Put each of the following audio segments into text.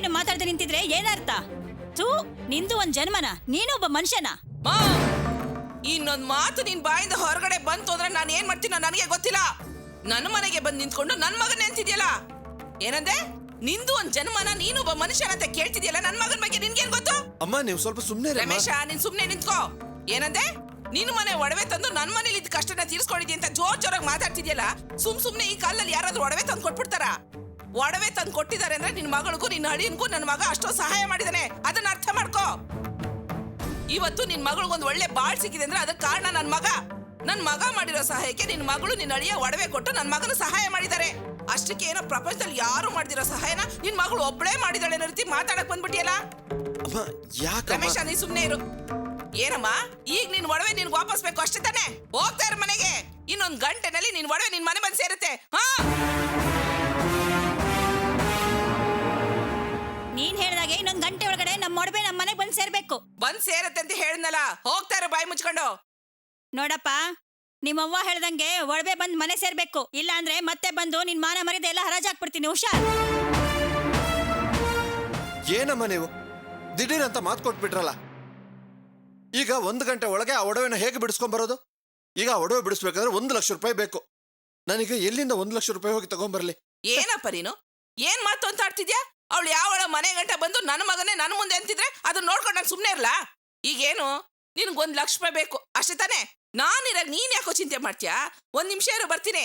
ಏನು ಮಾತಾಡದೆ ನಿಂತಿದ್ರೆ ಏನರ್ಥ? ತೂ, ನಿಂದು ಒಂದ್ ಜನ್ಮನ, ನೀನು ಒಬ್ಬ ಮನುಷ್ಯನ. ಇನ್ನೊಂದ್ ಮಾತು ನಿನ್ ಬಾಯಿಂದ ಹೊರಗಡೆ ಬಂತು ಅಂದ್ರೆ ನಾನು ಏನ್ ಮಾಡ್ತೀನೋ ನನಗೆ ಗೊತ್ತಿಲ್ಲ. ನನ್ನ ಮನೆಗೆ ಬಂದು ನಿಂತ್ಕೊಂಡು ನನ್ ಮಗನ ಅಂತಿದ್ಯಲ್ಲ, ಏನಂದೆ? ನಿಂದು ಒಂದ್ ಜನ್ಮನ, ನೀನು ಒಬ್ಬ ಮನುಷ್ಯನ ಅಂತ ಕೇಳ್ತಿದ್ಯಲ್ಲ, ನನ್ ಮಗನ ಬಗ್ಗೆ ನಿನ್ಗೇನ್ ಗೊತ್ತು? ಅಮ್ಮ ನೀವು ಸ್ವಲ್ಪ ಸುಮ್ನೆ ರಮೇಶ, ನೀನ್ ಸುಮ್ನೆ ನಿಂತ್ಕೋ. ಏನಂದೆ? ನಿನ್ ಮನೆ ಒಡವೆ ತಂದು ನನ್ ಮನೇಲಿ ಇದ್ ಕಷ್ಟನ ತೀರ್ಸ್ಕೊಂಡಿದ್ಯ ಅಂತ ಜೋರಾಗಿ ಮಾತಾಡ್ತಿದ್ಯಲ್ಲ. ಸುಮ್ನೆ ಈ ಕಾಲದಲ್ಲಿ ಯಾರಾದ್ರೂ ಒಡವೆ ತಂದು ಕೊಟ್ಬಿಡ್ತಾರ? ಒಡವೆ ತಂದು ಕೊಟ್ಟಿದ್ದಾರೆ ಅಂದ್ರೆ ನಿನ್ ಮಗಳಿಗೂ ನಿನ್ನ ಅಳಿಯನ್ಗೂ ನನ್ನ ಮಗ ಅಷ್ಟೋ ಸಹಾಯ ಮಾಡಿದಾನೆ, ಅದನ್ನ ಅರ್ಥ ಮಾಡ್ಕೋ. ಇವತ್ತು ನಿನ್ ಮಗಳಿಗೊಂದು ಒಳ್ಳೆ ಬಾಳ್ ಸಿಕ್ಕಿದೆ ಅಂದ್ರೆ ಅದಕ್ಕೆ ಕಾರಣ ನನ್ ಮಗ ಮಾಡಿರೋ ಸಹಾಯಕ್ಕೆ ನಿನ್ ಮಗಳು ನಿನ್ನ ಅಳಿಯ ಒಡವೆ ಕೊಟ್ಟು ನನ್ ಮಗನ ಸಹಾಯ ಮಾಡಿದ್ದಾರೆ. ಅಷ್ಟಕ್ಕೆ ಏನೋ ಪ್ರಪಂಚದಲ್ಲಿ ಯಾರು ಮಾಡಿದಿರೋ ಸಹಾಯನ ನಿನ್ ಮಗಳು ಒಬ್ಬಳೇ ಮಾಡಿದಾಳೆ ಅನ್ನೋ ರೀತಿ ಮಾತಾಡಕ್ ಬಂದ್ಬಿಟ್ಟಿಯಲ್ಲ. ರಮೇಶ, ನೀ ಸುಮ್ನೆ ಇರು. ಏನಮ್ಮ, ಈಗ ನಿನ್ ಒಡವೆ ನಿನ್ಗೆ ವಾಪಸ್ ಬೇಕು ಅಷ್ಟೇ ತಾನೆ? ಹೋಗ್ತಾ ಇರ ಮನೆಗೆ. ಇನ್ನೊಂದ್ ಗಂಟೆನಲ್ಲಿ ನಿನ್ ಒಡವೆ ನಿನ್ ಮನೆ ಬಂದು ಸೇರುತ್ತೆ. ನೀನ್ ಹೇಳ್ದಾಗೆ ಇನ್ನೊಂದ್ ಗಂಟೆ ಒಳಗಡೆ ನಮ್ಮ ಒಡವೆ ನಮ್ಮ ಮನೆಗೆ ಬಂದ್ ಸೇರ್ಬೇಕು. ಬಂದ್ ಸೇರತ್ತೆ ಅಂತ ಹೇಳಿದ್ನಲ್ಲ, ಹೋಗ್ತಾ ಇರೋ ಬಾಯಿ ಮುಚ್ಕೊಂಡು. ನೋಡಪ್ಪ, ನಿಮ್ಮವ್ವ ಹೇಳ್ದಂಗೆ ಒಡವೆ ಬಂದ್ ಮನೆ ಸೇರ್ಬೇಕು. ಇಲ್ಲ ಅಂದ್ರೆ ಮತ್ತೆ ಬಂದು ನಿನ್ ಮಾನ ಮರ್ಯಾದೆ ಎಲ್ಲ ಹರಾಜಾಕ್ಬಿಡ್ತೀನಿ. ಹುಷಾರ್. ಏನಮ್ಮ ನೀವು ದಿಢೀರ್ ಅಂತ ಮಾತು ಕೊಟ್ಬಿಟ್ರಲ್ಲ. ಈಗ 1 ಗಂಟೆ ಒಳಗೆ ಆ ಒಡವೆನ ಹೇಗೆ ಬಿಡಿಸ್ಕೊಂಡ್ ಬರೋದು? ಈಗ ಆ ಒಡವೆ ಬಿಡಿಸ್ಬೇಕಂದ್ರೆ 1 ಲಕ್ಷ ರೂಪಾಯಿ ಬೇಕು. ನನಗೆ ಎಲ್ಲಿಂದ 1 ಲಕ್ಷ ರೂಪಾಯಿ ಹೋಗಿ ತಗೊಂಡ್ಬರ್ಲಿ? ಏನಪ್ಪ ನೀನು ಏನ್ ಮಾತು ಅಂತ ಆಡ್ತಿದ್ಯಾ? ಅವಳು ಯಾವಳ ಮನೆ ಗಂಟೆ ಬಂದು ನನ್ನ ಮಗನೇ ನನ್ನ ಮುಂದೆ ಅಂತಿದ್ರೆ ಅದನ್ನ ನೋಡ್ಕೊಂಡು ನಾನು ಸುಮ್ನೆ ಇರ್ಲಾ? ಈಗೇನು ನಿನ್ಗೆ 1 ಲಕ್ಷ ರೂಪಾಯಿ ಬೇಕು ಅಷ್ಟೇ ತಾನೆ? ನಾನಿರಾಗ ನೀನ್ ಯಾಕೋ ಚಿಂತೆ ಮಾಡ್ತೀಯಾ? 1 ನಿಮಿಷ ಇರು, ಬರ್ತೀನಿ.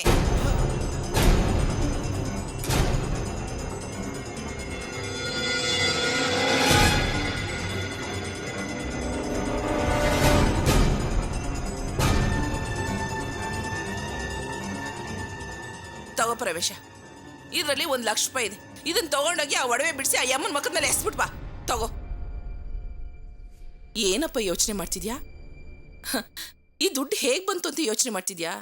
ತಗೋ ಪ್ರವೇಶ, ಇದರಲ್ಲಿ 1 ಲಕ್ಷ ರೂಪಾಯಿ ಇದೆ. ಇದನ್ನ ತಗೊಂಡೋಗಿ ಆ ಒಡವೆ ಬಿಡಿಸಿ ಆ ಯಮ್ಮನ ಮಕ್ಕದ ಮೇಲೆ ಎಸ್ಬಿಟ್ ಬಾ. ತಗೋ. ಏನಪ್ಪ ಯೋಚನೆ ಮಾಡ್ತಿದ್ಯಾ? ಈ ದುಡ್ಡು ಹೇಗ್ ಬಂತು ಅಂತ ಯೋಚನೆ ಮಾಡ್ತಿದ್ಯಾ?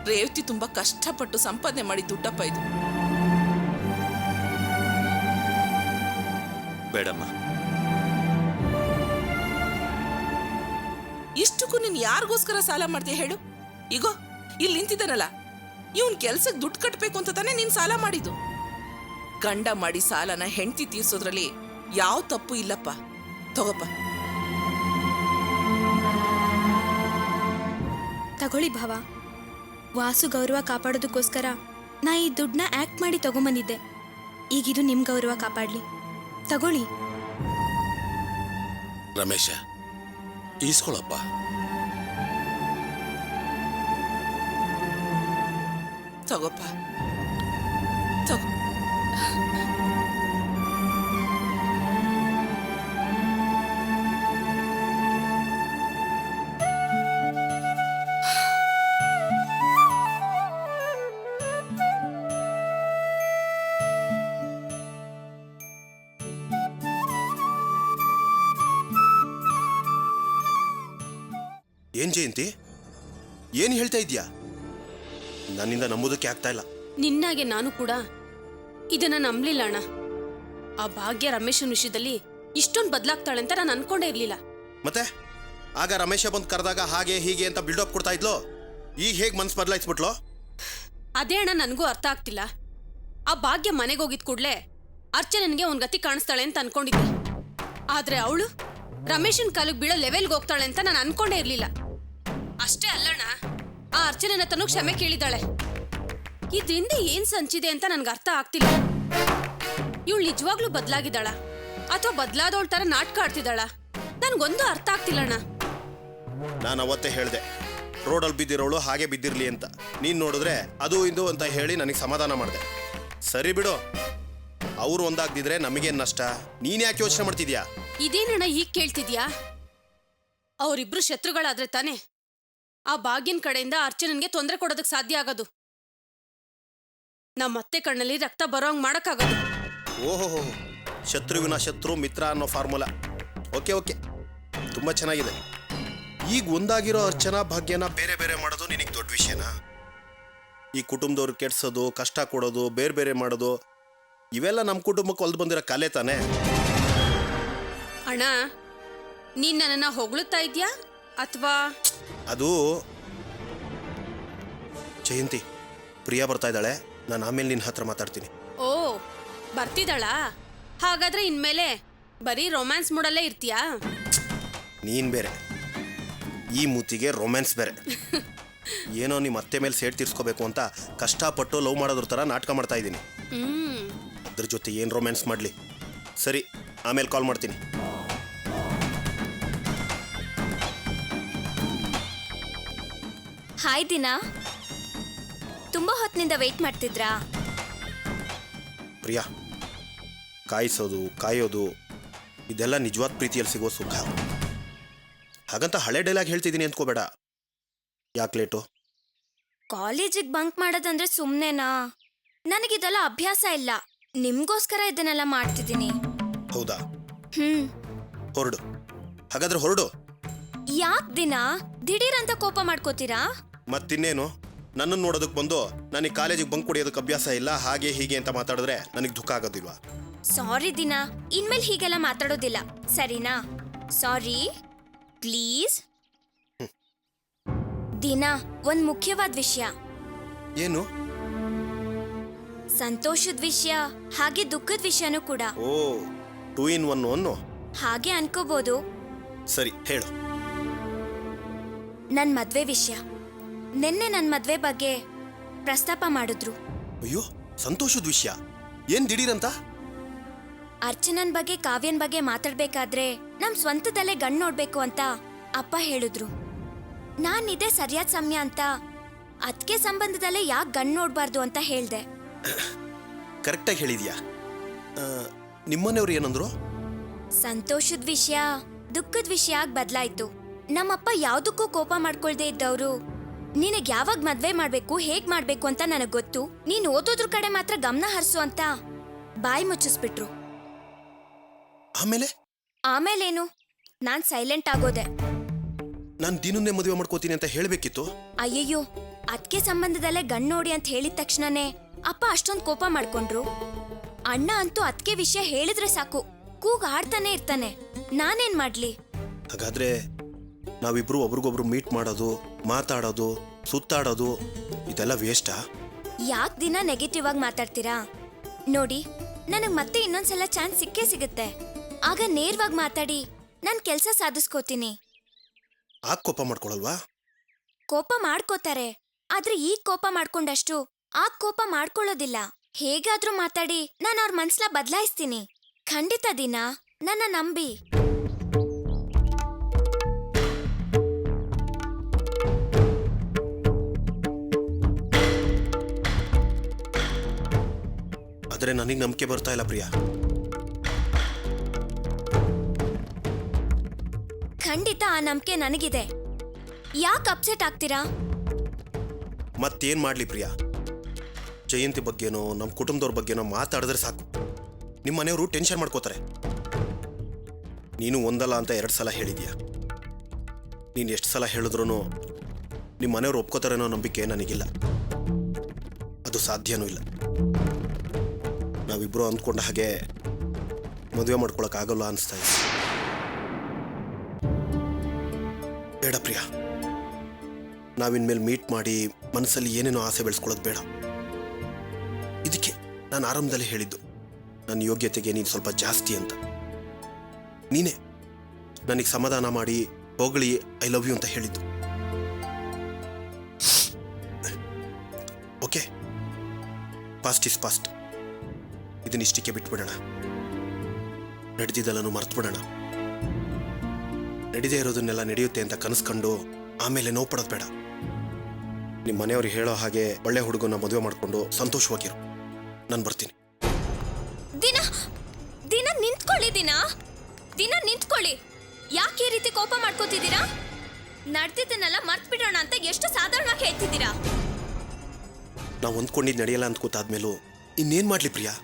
ರೇವತಿ ತುಂಬಾ ಕಷ್ಟಪಟ್ಟು ಸಂಪಾದನೆ ಮಾಡಿ ದುಡ್ಡಪ್ಪ ಇದು. ಬೇಡಮ್ಮ. ಇಷ್ಟಕ್ಕೂ ನೀನ್ ಯಾರಿಗೋಸ್ಕರ ಸಾಲ ಮಾಡ್ತೀಯ ಹೇಳು? ಈಗೋ ಇಲ್ಲಿ ನಿಂತಿದ್ದಾನಲ್ಲ, ಇವನ್ ಕೆಲ್ಸಕ್ಕೆ ದುಡ್ಡು ಕಟ್ಟಬೇಕು ಅಂತ ತಾನೇ ನೀನ್ ಸಾಲ ಮಾಡಿದ್ದು. ಗಂಡ ಮಾಡಿ ಸಾಲನ ಹೆಂಡತಿ ತೀರ್ಸೋದ್ರಲ್ಲಿ ಯಾವ ತಪ್ಪು ಇಲ್ಲಪ್ಪ. ತಗೋಪ್ಪ. ತಗೊಳ್ಳಿ ಭಾವ. ವಾಸು ಗೌರವ ಕಾಪಾಡೋದಕ್ಕೋಸ್ಕರ ನಾ ಈ ದುಡ್ಡನ್ನ ಆಕ್ಟ್ ಮಾಡಿ ತಗೊಂಬಂದಿದ್ದೆ. ಈಗಿದು ನಿಮ್ ಗೌರವ ಕಾಪಾಡ್ಲಿ. ತಗೊಳ್ಳಿ. ರಮೇಶ, ಈಸ್ಕೊಳಪ್ಪ. ತಗೋಪ್ಪ, ತಗೋ. ಏನ್ ಜಯಂತಿ, ಏನ್ ಹೇಳ್ತಾ ಇದ್ಯಾ? ನನ್ನಿಂದ ನಂಬೋದಕ್ಕೆ ಆಗ್ತಾ ಇಲ್ಲ. ನಿನ್ನಾಗೆ ನಾನು ಕೂಡ ಇದನ್ನ ನಂಬಲಿಲ್ಲ ಅಣ್ಣ. ಆ ಭಾಗ್ಯ ರಮೇಶನ್ ವಿಷಯದಲ್ಲಿ ಇಷ್ಟೊಂದು ಬದಲಾಗ್ತಾಳೆ ಅಂತ ನಾನು ಅನ್ಕೊಂಡೇ ಇರ್ಲಿಲ್ಲ. ಮತ್ತೆ ಆಗ ರಮೇಶ ಬಂದು ಕರೆದಾಗ ಹಾಗೆ ಹೀಗೆ ಅಂತ ಬಿಲ್ಡಪ್ ಕೊಡ್ತಾ ಇದ್ಲು. ಈಗ ಹೇಗ್ ಮನ್ಸು ಬದಲಾಯಿಸ್ಬಿಟ್ಲು? ಅದೇ ಅಣ್ಣ, ನನಗೂ ಅರ್ಥ ಆಗ್ತಿಲ್ಲ. ಆ ಭಾಗ್ಯ ಮನೆಗೆ ಹೋಗಿದ್ ಕೂಡ್ಲೆ ಅರ್ಚನನ್ಗೆ ಒಂದ್ ಗತಿ ಕಾಣಿಸ್ತಾಳೆ ಅಂತ ಅನ್ಕೊಂಡಿದ್ದೆ. ಆದ್ರೆ ಅವಳು ರಮೇಶನ್ ಕಾಲಿಗೆ ಬೀಳೋ ಲೆವೆಲ್ಗೆ ಹೋಗ್ತಾಳೆ ಅಂತ ನಾನು ಅನ್ಕೊಂಡೇ ಇರ್ಲಿಲ್ಲ. ಅಷ್ಟೇ ಅಲ್ಲಣ್ಣ, ಆ ಅರ್ಚನನ ತನೂ ಕ್ಷಮೆ ಕೇಳಿದಾಳೆ. ಇದ್ರಿಂದ ಏನ್ ಸಂಚಿದೆ ಅಂತ ನನ್ಗೆ ಅರ್ಥ ಆಗ್ತಿಲ್ಲ. ಇವಳು ನಿಜವಾಗ್ಲೂ ಬದಲಾಗಿದ್ದಾಳ ಅಥವಾ ಬದಲಾದವಳ ತರ ನಾಟಕ ಆಡ್ತಿದ್ದಾಳ? ನನ್ಗೊಂದು ಅರ್ಥ ಆಗ್ತಿಲ್ಲಣ್ಣ. ನಾನು ಅವತ್ತೇ ಹೇಳ್ದೆ, ರೋಡಲ್ಲಿ ಬಿದ್ದಿರೋಳು ಹಾಗೆ ಬಿದ್ದಿರ್ಲಿ ಅಂತ. ನೀನ್ ನೋಡಿದ್ರೆ ಅದು ಇದು ಅಂತ ಹೇಳಿ ನನಗೆ ಸಮಾಧಾನ ಮಾಡಿದೆ. ಸರಿ ಬಿಡು, ಅವ್ರು ಒಂದಾಗ್ದಿದ್ರೆ ನಮಗೇನ್ ನಷ್ಟ? ನೀನ್ ಯಾಕೆ ಯೋಚನೆ ಮಾಡ್ತಿದ್ಯಾ? ಇದೇನಣ್ಣ ಹೀಗ್ ಕೇಳ್ತಿದ್ಯಾ? ಅವರಿಬ್ರು ಶತ್ರುಗಳಾದ್ರೆ ತಾನೆ ಆ ಭಾಗ್ಯನ್ ಕಡೆಯಿಂದ ಅರ್ಚನನ್ಗೆ ತೊಂದರೆ ಕೊಡೋದಕ್ಕೆ ಸಾಧ್ಯ ಆಗೋದು. ನಮ್ಮತ್ತೆ ಕಣ್ಣಲ್ಲಿ ರಕ್ತ ಬರೋಂಗ್ ಮಾಡಕ್ಕಾಗೋದು. ಓಹೋ, ಶತ್ರುವಿನ ಶತ್ರು ಮಿತ್ರ ಅನ್ನೋ ಫಾರ್ಮುಲಾ. ಓಕೆ ಓಕೆ, ತುಂಬಾ ಚೆನ್ನಾಗಿದೆ. ಈಗ ಒಂದಾಗಿರೋ ಅರ್ಚನಾ ಭಾಗ್ಯನ ಬೇರೆ ಬೇರೆ ಮಾಡೋದು ನಿನಗೆ ದೊಡ್ಡ ವಿಷಯನಾ? ಈ ಕುಟುಂಬದವ್ರು ಕೆಡ್ಸೋದು, ಕಷ್ಟ ಕೊಡೋದು, ಬೇರೆ ಬೇರೆ ಮಾಡೋದು, ಇವೆಲ್ಲ ನಮ್ಮ ಕುಟುಂಬಕ್ಕೆ ಒಲ್ದು ಬಂದಿರೋ ಕಲೆ ತಾನೆ. ಅಣ್ಣ, ನೀನ್ ನನ್ನನ್ನ ಹೊಗಳುತ್ತಾ ಇದ್ಯಾ ಅಥವಾ? ಅದು ಜಯಂತಿ, ಪ್ರಿಯಾ ಬರ್ತಾ ಇದ್ದಾಳೆ. ನಾನು ಆಮೇಲೆ ನಿನ್ನ ಹತ್ರ ಮಾತಾಡ್ತೀನಿ. ಓ, ಬರ್ತಿದ್ದಾಳಾ? ಹಾಗಾದ್ರೆ ಇನ್ಮೇಲೆ ಬರೀ ರೊಮ್ಯಾನ್ಸ್ ಮೂಡಲ್ಲೇ ಇರ್ತೀಯಾ? ನೀನು ಬೇರೆ, ಈ ಮೂತಿಗೆ ರೊಮ್ಯಾನ್ಸ್ ಬೇರೆ. ಏನೋ ನಿಮ್ಮ ಅತ್ತೆ ಮೇಲೆ ಸೇಡ್ ತೀರ್ಸ್ಕೋಬೇಕು ಅಂತ ಕಷ್ಟಪಟ್ಟು ಲವ್ ಮಾಡೋದ್ರ ಥರ ನಾಟಕ ಮಾಡ್ತಾ ಇದ್ದೀನಿ. ಅದ್ರ ಜೊತೆ ಏನು ರೊಮ್ಯಾನ್ಸ್ ಮಾಡಲಿ? ಸರಿ, ಆಮೇಲೆ ಕಾಲ್ ಮಾಡ್ತೀನಿ. ಹಾಯ್ ದಿನಾ, ತುಂಬ ಹೊತ್ತಿನಿಂದ ವೆಯ್ಟ್ ಮಾಡ್ತಿದ್ರಾ? ಪ್ರಿಯಾ, ಕಾಯಿಸೋದು ಕಾಯೋದು ಇದೆಲ್ಲ ನಿಜವಾದ ಪ್ರೀತಿಯಲ್ಲಿ ಸಿಗೋ ಸುಖ. ಹಾಗಂತ ಹಳೆ ಡೈಲಾಗ್ ಹೇಳ್ತಿದ್ದೀನಿ ಅಂದ್ಕೋಬೇಡ. ಯಾಕೆ ಲೇಟು? ಕಾಲೇಜಿಗೆ ಬಂಕ್ ಮಾಡೋದಂದ್ರೆ ಸುಮ್ಮನೆನಾ? ನನಗಿದೆಲ್ಲ ಅಭ್ಯಾಸ ಇಲ್ಲ. ನಿಮ್ಗೋಸ್ಕರ ಇದನ್ನೆಲ್ಲ ಮಾಡ್ತಿದ್ದೀನಿ. ಹೌದಾ? ಹ್ಮ್. ಹೊರಡು. ಹಾಗಾದ್ರೆ ಹೊರಡು. ಯಾಕೆ ದಿನ ದಿಢೀರಂತ ಕೋಪ ಮಾಡ್ಕೋತೀರಾ? ಮತ್ತಿನ್ನೇನು, ನನ್ನನ್ನು ನೋಡೋದಕ್ಕೆ ಬಂದು ನನಗೆ ಕಾಲೇಜಿಗೆ ಬಂಕ್ ಹೊಡಿಯೋದಕ್ಕೆ ಅಭ್ಯಾಸ ಇಲ್ಲ ಹಾಗೆ ಹೀಗೆ ಅಂತ ಮಾತಾಡಿದ್ರೆ ನನಗೆ ದುಃಖ ಆಗೋದಿಲ್ವಾ? ಸಾರಿ ದಿನ, ಇನ್ಮೇಲೆ ಹೀಗೆಲ್ಲ ಮಾತಾಡೋದಿಲ್ಲ, ಸರಿನಾ? Sorry please. ದಿನ, ಒಂದ್ ಮುಖ್ಯವಾದ ವಿಷಯ. ಏನು? ಸಂತೋಷದ ವಿಷಯ ಹಾಗೆ ದುಃಖದ ವಿಷಯನೂ ಕೂಡ. ಓ, 2 in 1 ಅನ್ನೋ? ಹಾಗೆ ಅನ್ಕೋಬಹುದು. ಸರಿ, ಹೇಳು. ನನ್ ಮದ್ವೆ ವಿಷಯ. ನಿನ್ನೆ ನನ್ ಮದ್ವೆ ಬಗ್ಗೆ ಪ್ರಸ್ತಾಪ ಮಾಡಿದ್ರು. ಅಯ್ಯೋ, ಸಂತೋಷದ ವಿಷಯ. ಏನ್ ದಿಢೀರಂತ? ಅರ್ಚನನ್ ಬಗ್ಗೆ ಕಾವ್ಯನ್ ಬಗ್ಗೆ ಮಾತಾಡ್ಬೇಕಾದ್ರೆ ನಮ್ ಸ್ವಂತದಲ್ಲೇ ಗಂಡ್ ನೋಡ್ಬೇಕು ಅಂತ ಅಪ್ಪ ಹೇಳಿದ್ರು. ನಾನ್ ಇದೇ ಸರಿಯಾದ ಸಮಯ ಅಂತ ಅದ್ಕೆ ಸಂಬಂಧದಲ್ಲೇ ಯಾಕೆ ಗಂಡ್ ನೋಡ್ಬಾರ್ದು ಅಂತ ಹೇಳ್ದೆ. ಕರೆಕ್ಟಾಗಿ ಹೇಳಿದ್ಯಾ. ನಿಮ್ಮನೆಯವ್ರು ಏನಂದ್ರು? ಸಂತೋಷದ ವಿಷಯ ದುಃಖದ ವಿಷಯ ಆಗಿ ಬದ್ಲಾಯ್ತು. ನಮ್ಮಪ್ಪ ಯಾವ್ದಕ್ಕೂ ಕೋಪ ಮಾಡ್ಕೊಳ್ದೆ ಇದ್ದವ್ರು ನಿನಗ್ ಯಾವಾಗ ಮದ್ವೆ ಮಾಡ್ಬೇಕು, ಹೇಗ್ ಮಾಡ್ಬೇಕು ಅಂತ ನನಗ್ ಗೊತ್ತು, ನೀನ್ ಓದೋದ್ರ ಕಡೆ ಮಾತ್ರ ಗಮನ ಹರಿಸು ಅಂತ ಬಾಯಿ ಮುಚ್ಚಿಸ್ಬಿಟ್ರು. ಆಮೇಲೇನು, ನಾನ್ ಸೈಲೆಂಟ್ ಆಗೋದೆ. ನಾನು ದಿನನ್ನೇ ಮದುವೆ ಮಾಡ್ಕೋತೀನಿ ಅಂತ ಹೇಳ್ಬೇಕಿತ್ತು. ಅಯ್ಯಯ್ಯೋ, ಅದ್ಕೆ ಸಂಬಂಧದಲ್ಲೇ ಗಂಡ್ ನೋಡಿ ಅಂತ ಹೇಳಿದ ತಕ್ಷಣನೇ ಅಪ್ಪ ಅಷ್ಟೊಂದು ಕೋಪ ಮಾಡ್ಕೊಂಡ್ರು. ಅಣ್ಣ ಅಂತೂ ಅದ್ಕೆ ವಿಷಯ ಹೇಳಿದ್ರೆ ಸಾಕು ಕೂಗ್ ಆಡ್ತಾನೆ ಇರ್ತಾನೆ. ನಾನೇನ್ ಮಾಡ್ಲಿ? ಹಾಗಾದ್ರೆ ನಾವಿಬ್ರು ಒಬ್ರಿಗೊಬ್ರು ಮೀಟ್ ಮಾಡೋದು, ಮಾತಾಡೋದು, ಸುತ್ತಾಡೋದು ಇದೆಲ್ಲ ವೇಸ್ಟಾ? ಯಾಕೆ ದಿನ ನೆಗೆಟಿವ್ ಆಗಿ ಮಾತಾಡ್ತೀರಾ? ನೋಡಿ, ನನಗ್ ಮತ್ತೆ ಇನ್ನೊಂದ್ಸಲ ಚಾನ್ಸ್ ಸಿಕ್ಕೇ ಸಿಗುತ್ತೆ. ಆಗ ನೇರವಾಗಿ ಮಾತಾಡಿ ನನ್ ಕೆಲ್ಸ ಸಾಧಿಸ್ಕೋತೀನಿ. ಆಗ ಕೋಪ ಮಾಡ್ಕೊಳಲ್ವಾ? ಕೋಪ ಮಾಡ್ಕೋತಾರೆ, ಆದ್ರೆ ಈಗ ಕೋಪ ಮಾಡ್ಕೊಂಡಷ್ಟು ಆಗ ಕೋಪ ಮಾಡ್ಕೊಳ್ಳೋದಿಲ್ಲ. ಹೇಗಾದ್ರೂ ಮಾತಾಡಿ ನಾನು ಅವ್ರ ಮನ್ಸ್ಲ ಬದಲಾಯಿಸ್ತೀನಿ. ಖಂಡಿತ ದಿನ, ನನ್ನ ನಂಬಿ. ಆದ್ರೆ ನನಗೆ ನಂಬಿಕೆ ಬರ್ತಾ ಇಲ್ಲ ಪ್ರಿಯಾ. ಖಂಡಿತ ಆ ನಂಬಿಕೆ ನನಗಿದೆ. ಯಾಕೆ ಅಪ್ಸೆಟ್ ಆಗ್ತೀರಾ? ಮತ್ತೇನ್ ಮಾಡ್ಲಿ ಪ್ರಿಯಾ? ಜಯಂತಿ ಬಗ್ಗೆನೋ ನಮ್ಮ ಕುಟುಂಬದವ್ರ ಬಗ್ಗೆನೋ ಮಾತಾಡಿದ್ರೆ ಸಾಕು, ನಿಮ್ಮ ಮನೆಯವರು ಟೆನ್ಷನ್ ಮಾಡ್ಕೋತಾರೆ. ನೀನು ಒಂದಲ್ಲ ಅಂತ 2 ಸಲ ಹೇಳಿದ್ಯಾ. ನೀನು ಎಷ್ಟು ಸಲ ಹೇಳಿದ್ರೂ ನಿಮ್ಮ ಮನೆಯವರು ಒಪ್ಕೋತಾರೇನೋ ನಂಬಿಕೆ ನನಗಿಲ್ಲ. ಅದು ಸಾಧ್ಯನೂ ಇಲ್ಲ. ನಾವಿಬ್ರು ಅಂದ್ಕೊಂಡ ಹಾಗೆ ಮದುವೆ ಮಾಡ್ಕೊಳಕ್ಕಾಗಲ್ಲ ಅನಿಸ್ತಾ ಇದೆ. ಬೇಡ ಪ್ರಿಯಾ, ನಾವಿನ್ಮೇಲೆ ಮೀಟ್ ಮಾಡಿ ಮನಸ್ಸಲ್ಲಿ ಏನೇನೋ ಆಸೆ ಬೆಳೆಸ್ಕೊಳ್ಳೋದು ಬೇಡ. ಇದಕ್ಕೆ ನಾನು ಆರಂಭದಲ್ಲಿ ಹೇಳಿದ್ದು ನನ್ನ ಯೋಗ್ಯತೆಗೆ ನೀನು ಸ್ವಲ್ಪ ಜಾಸ್ತಿ ಅಂತ. ನೀನೇ ನನಗೆ ಸಮಾಧಾನ ಮಾಡಿ ಹೊಗಳಿ ಐ ಲವ್ ಯು ಅಂತ ಹೇಳಿದ್ದು. Okay, past is past. ಇದನ್ನಿಷ್ಟಕ್ಕೆ ಬಿಟ್ಬಿಡೋಣ. ನಡೆದಿದ್ದೆಲ್ಲನೂ ಮರ್ತು ಬಿಡೋಣ. ನಡೀದೇ ಇರೋದನ್ನೆಲ್ಲ ನಡೆಯುತ್ತೆ ಅಂತ ಕನಸ್ಕೊಂಡು ಆಮೇಲೆ ನೋವು ಪಡೋದು ಬೇಡ. ನಿಮ್ಮ ಮನೆಯವ್ರು ಹೇಳೋ ಹಾಗೆ ಒಳ್ಳೆ ಹುಡುಗನ ಮದುವೆ ಮಾಡಿಕೊಂಡು ಸಂತೋಷವಾಗಿರು. ನಾನು ಬರ್ತೀನಿ. ದಿನ ದಿನ ನಿಂತ್ಕೊಳ್ಳಿ. ದಿನ ನಿಂತ್ಕೊಳ್ಳಿ. ಯಾಕೆ ಈ ರೀತಿ ಕೋಪ ಮಾಡ್ಕೋತಿದ್ದೀರಾ? ನಡೆದಿದ್ದನ್ನೆಲ್ಲ ಮರ್ತು ಬಿಡೋಣ ಅಂತ ಎಷ್ಟು ಸಾಧಾರಣವಾಗಿ ಹೇಳ್ತಿದ್ದೀರಾ? ನಾವು ಹೊಂದ್ಕೊಂಡಿದ್ದು ನಡೆಯಲ್ಲ ಅಂತ ಗೊತ್ತಾದ್ಮೇಲೂ ಇನ್ನೇನು ಮಾಡಲಿ ಪ್ರಿಯಾ?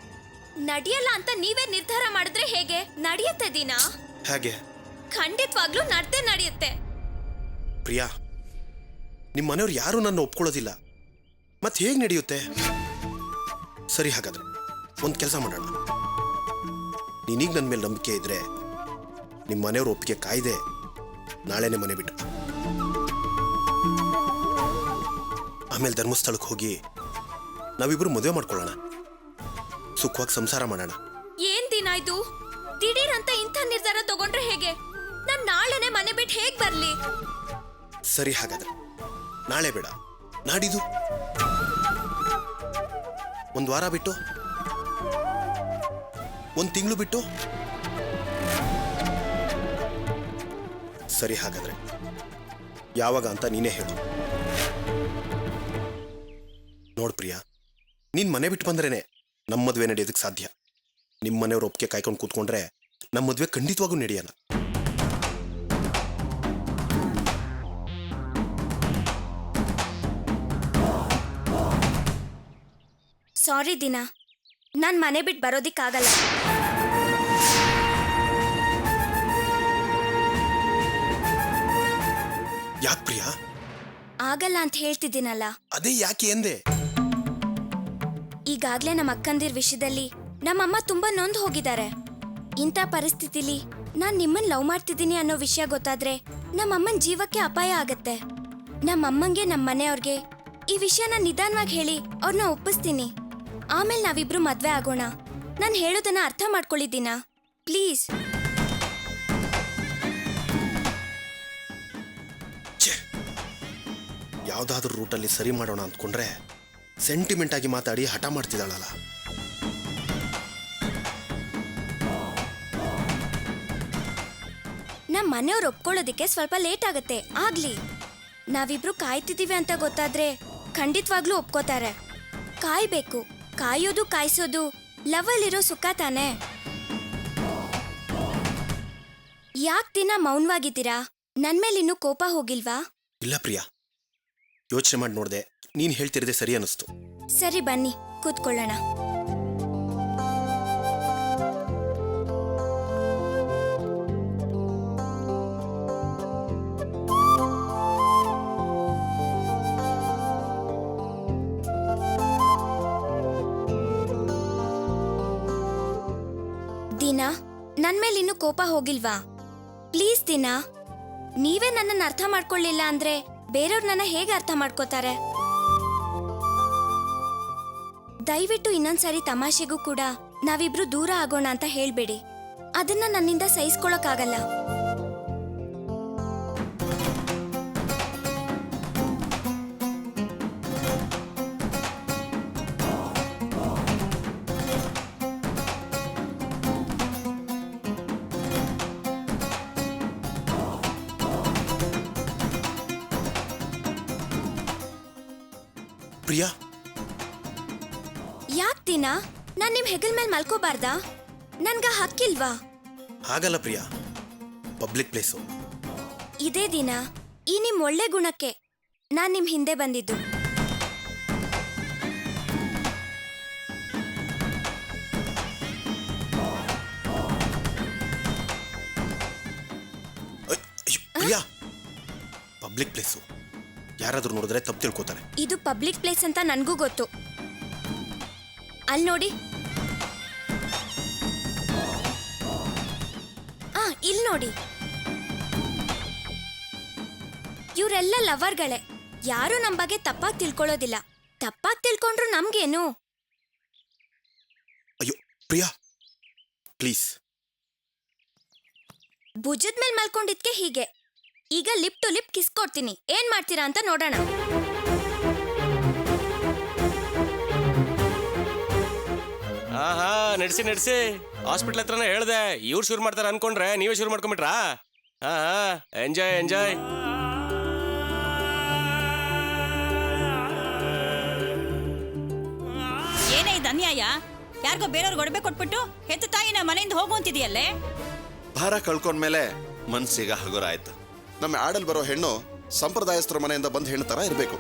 ನಡೆಯಲ್ಲ ಅಂತ ನೀವೇ ನಿರ್ಧಾರ ಮಾಡಿದ್ರೆ ಹೇಗೆ? ನಡೆಯುತ್ತೆ ದಿನ. ಹೇಗೆ? ಖಂಡಿತವಾಗ್ಲೂ ನಡೆಯುತ್ತೆ. ಪ್ರಿಯಾ, ನಿಮ್ಮ ಮನೆಯವ್ರು ಯಾರೂ ನನ್ನ ಒಪ್ಕೊಳ್ಳೋದಿಲ್ಲ. ಮತ್ತೆ ಹೇಗೆ ನಡೆಯುತ್ತೆ? ಸರಿ, ಹಾಗಾದ್ರೆ ಒಂದು ಕೆಲಸ ಮಾಡೋಣ. ನೀನೀಗ ನನ್ನ ಮೇಲೆ ನಂಬಿಕೆ ಇದ್ರೆ ನಿಮ್ಮ ಮನೆಯವ್ರ ಒಪ್ಪಿಗೆ ಕಾಯ್ದೆ ನಾಳೆನೇ ಮನೆ ಬಿಟ್ಟು ಆಮೇಲೆ ಧರ್ಮಸ್ಥಳಕ್ಕೆ ಹೋಗಿ ನಾವಿಬ್ರು ಮದುವೆ ಮಾಡ್ಕೊಳ್ಳೋಣ. ಸುಖವಾಗಿ ಸಂಸಾರ ಮಾಡೋಣ. ಏನ್ ದಿನ ಇದು ದಿಢೀರ್ ಅಂತ ಇಂಥ ನಿರ್ಧಾರ ತಗೊಂಡ್ರೆ ಹೇಗೆ? ನಾನ್ ನಾಳೆನೆ ಮನೆ ಬಿಟ್ಟು ಹೇಗ್ ಬರ್ಲಿ? ಸರಿ, ಹಾಗಾದ್ರೆ ನಾಳೆ ಬೇಡ, ನಾಡಿದ್ದು, ಒಂದು ವಾರ ಬಿಟ್ಟು, ಒಂದು ತಿಂಗಳು ಬಿಟ್ಟು. ಸರಿ, ಹಾಗಾದ್ರೆ ಯಾವಾಗ ಅಂತ ನೀನೇ ಹೇಳು. ನೋಡ್ ಪ್ರಿಯಾ, ನೀನ್ ಮನೆ ಬಿಟ್ಟು ಬಂದ್ರೇನೆ ನಮ್ಮ ಮದುವೆ ನಡೆಯೋದಕ್ಕೆ ಸಾಧ್ಯ. ನಿಮ್ಮ ಮನೆಯವ್ರ ಒಪ್ಪಿಗೆ ಕಾಯ್ಕೊಂಡು ಕೂತ್ಕೊಂಡ್ರೆ ನಮ್ಮ ಮದುವೆ ಖಂಡಿತವಾಗೂ ನಡೆಯಲ್ಲ. ಸಾರಿ ದಿನ, ನಾನ್ ಮನೆ ಬಿಟ್ಟು ಬರೋದಿಕ್ಕಾಗಲ್ಲ. ಯಾಕೆ ಪ್ರಿಯಾ? ಆಗಲ್ಲ ಅಂತ ಹೇಳ್ತಿದ್ದೀನಲ್ಲ. ಅದೇ ಯಾಕೆ ಎಂದೆ? ಈಗಾಗ್ಲೇ ನಮ್ಮ ಅಕ್ಕಂದಿರ್ ವಿಷಯದಲ್ಲಿ ನಮ್ಮಮ್ಮ ತುಂಬಾ ನೊಂದು ಹೋಗಿದ್ದಾರೆ. ಇಂಥ ಪರಿಸ್ಥಿತಿಲಿ ನಾನ್ ನಿಮ್ಮನ್ ಲವ್ ಮಾಡ್ತಿದ್ದೀನಿ ಅನ್ನೋ ವಿಷಯ ಗೊತ್ತಾದ್ರೆ ನಮ್ಮಮ್ಮನ್ ಜೀವಕ್ಕೆ ಅಪಾಯ ಆಗತ್ತೆ. ನಮ್ಮಮ್ಮಂಗೆ ನಮ್ಮ ಮನೆಯವ್ರಿಗೆ ಈ ವಿಷಯನ ನಿಧಾನವಾಗಿ ಹೇಳಿ ಅವ್ರನ್ನ ಒಪ್ಪಿಸ್ತೀನಿ. ಆಮೇಲೆ ನಾವಿಬ್ರು ಮದ್ವೆ ಆಗೋಣ. ನಾನು ಹೇಳೋದನ್ನ ಅರ್ಥ ಮಾಡ್ಕೊಳ್ಳಿದ್ದೀನ, ಪ್ಲೀಸ್. ಯಾವ್ದಾದ್ರೂ ರೂಟಲ್ಲಿ ಸರಿ ಮಾಡೋಣ ಅಂದ್ಕೊಂಡ್ರೆ ಸೆಂಟಿಮೆಂಟ್ ಆಗಿ ಮಾತಾಡಿ ಹಠ ಮಾಡ್ತಿದ್ದಾಳಲ್ಲ. ನಮ್ಮ ಮನೆಯವ್ರು ಒಪ್ಕೊಳ್ಳೋದಿಕ್ಕೆ ಸ್ವಲ್ಪ ಲೇಟ್ ಆಗತ್ತೆ, ಆಗ್ಲಿ. ನಾವಿಬ್ರು ಕಾಯ್ತಿದೀವಿ ಅಂತ ಗೊತ್ತಾದ್ರೆ ಖಂಡಿತವಾಗ್ಲೂ ಒಪ್ಕೋತಾರೆ. ಕಾಯ್ಬೇಕು. ಕಾಯೋದು ಕಾಯಿಸೋದು ಲವಲ್ಲಿರೋ ಸುಖ ತಾನೆ. ಯಾಕ್ ದಿನ ಮೌನವಾಗಿದ್ದೀರಾ? ನನ್ ಮೇಲೆ ಇನ್ನೂ ಕೋಪ ಹೋಗಿಲ್ವಾ? ಇಲ್ಲ ಪ್ರಿಯಾ, ಯೋಚನೆ ಮಾಡಿ ನೋಡ್ದೆ, ನೀನ್ ಹೇಳ್ತಿರದೆ ಸರಿ ಅನಿಸ್ತು. ಸರಿ, ಬನ್ನಿ ಕೂತ್ಕೊಳ್ಳೋಣ. ದಿನಾ, ನನ್ ಮೇಲೆ ಇನ್ನೂ ಕೋಪ ಹೋಗಿಲ್ವಾ? ಪ್ಲೀಸ್ ದಿನಾ, ನೀವೇ ನನ್ನನ್ನು ಅರ್ಥ ಮಾಡ್ಕೊಳ್ಳಿಲ್ಲ ಅಂದ್ರೆ ಬೇರೆಯವ್ರು ನನ್ನ ಹೇಗೆ ಅರ್ಥ ಮಾಡ್ಕೋತಾರೆ? ದಯವಿಟ್ಟು ಇನ್ನೊಂದ್ಸರಿ ತಮಾಷೆಗೂ ಕೂಡ ನಾವಿಬ್ರು ದೂರ ಆಗೋಣ ಅಂತ ಹೇಳ್ಬೇಡಿ. ಅದನ್ನ ನನ್ನಿಂದ ಸಹಿಸ್ಕೊಳಕ್ಕಾಗಲ್ಲ. ಪ್ರಿಯಾ, ಯಾಕ್ ದಿನ? ನಾನ್ ನಿಮ್ ಹೆಗಲ್ ಮೇಲೆ ಮಲ್ಕೋಬಾರ್ದಾ? ನನ್ಗ ಹಕ್ಕಿಲ್ವಾ? ಹಾಗಲ್ಲ ಪ್ರಿಯಾ, ಪಬ್ಲಿಕ್ ಪ್ಲೇಸು. ಇದೇ ದಿನ, ಈ ನಿಮ್ ಒಳ್ಳೆ ಗುಣಕ್ಕೆ ನಾನ್ ನಿಮ್ ಹಿಂದೆ ಬಂದಿದ್ದು. ಪ್ರಿಯಾ, ಪಬ್ಲಿಕ್ ಪ್ಲೇಸು, ಯಾರಾದ್ರೂ ನೋಡಿದ್ರೆ ತಪ್ಪು ತಿಳ್ಕೊತಾರೆ. ಇದು ಪಬ್ಲಿಕ್ ಪ್ಲೇಸ್ ಅಂತ ನನ್ಗೂ ಗೊತ್ತು. ಅಲ್ಲಿ ನೋಡಿ, ಇಲ್ಲಿ ನೋಡಿ, ಇವರೆಲ್ಲ ಲವರ್ಗಳೇ. ಯಾರು ನಮ್ ಬಗ್ಗೆ ತಪ್ಪಾಗಿ ತಿಳ್ಕೊಳ್ಳೋದಿಲ್ಲ. ತಪ್ಪಾಗಿ ತಿಳ್ಕೊಂಡ್ರು ನಮ್ಗೇನು? ಅಯ್ಯೋ ಪ್ರಿಯಾ, ಪ್ಲೀಸ್. ಭುಜದ ಮೇಲೆ ಮಲ್ಕೊಂಡಿದ್ಕೆ ಹೀಗೆ. ಈಗ ಲಿಪ್ ಟು ಲಿಪ್ ಕಿಸ್ ಕೊಡ್ತೀನಿ. ಏನ್ ಮಾಡ್ತೀರಾ ಅಂತ ನೋಡೋಣ. ಆಹಾ, ನಡೆಸಿ ನಡೆಸಿ. ಹಾಸ್ಪಿಟ್ಲ್ ಹತ್ರನೇ ಹೇಳ್ದೆ, ಇವ್ರು ಶುರು ಮಾಡ್ತಾರೆ ಅನ್ಕೊಂಡ್ರೆ ನೀವೇ ಶುರು ಮಾಡ್ಕೊಂಬಿಟ್ರಾ? ಹಾ, ಎಂಜಾಯ್ ಎಂಜಾಯ್. ಏನೇ ಇದು ಅನ್ಯಾಯ? ಯಾರಿಗೋ ಬೇರೆಯವ್ರಿಗೆ ಒಡವೆ ಕೊಟ್ಬಿಟ್ಟು ಹೆತ್ತ ತಾಯಿನ ಮನೆಯಿಂದ ಹೋಗು ಅಂತಿದೆಯಲ್ಲೇ? ಭಾರ ಕಳ್ಕೊಂಡ್ಮೇಲೆ ಮನ್ಸಿಗೆ ಹಗುರ ಆಯ್ತು. ನಮ್ಮ ಆಡಲ್ ಬರೋ ಹೆಣ್ಣು ಸಂಪ್ರದಾಯಸ್ಥರ ಮನೆಯಿಂದ ಬಂದ ಹೆಣ್ಣು ತರ ಇರಬೇಕು.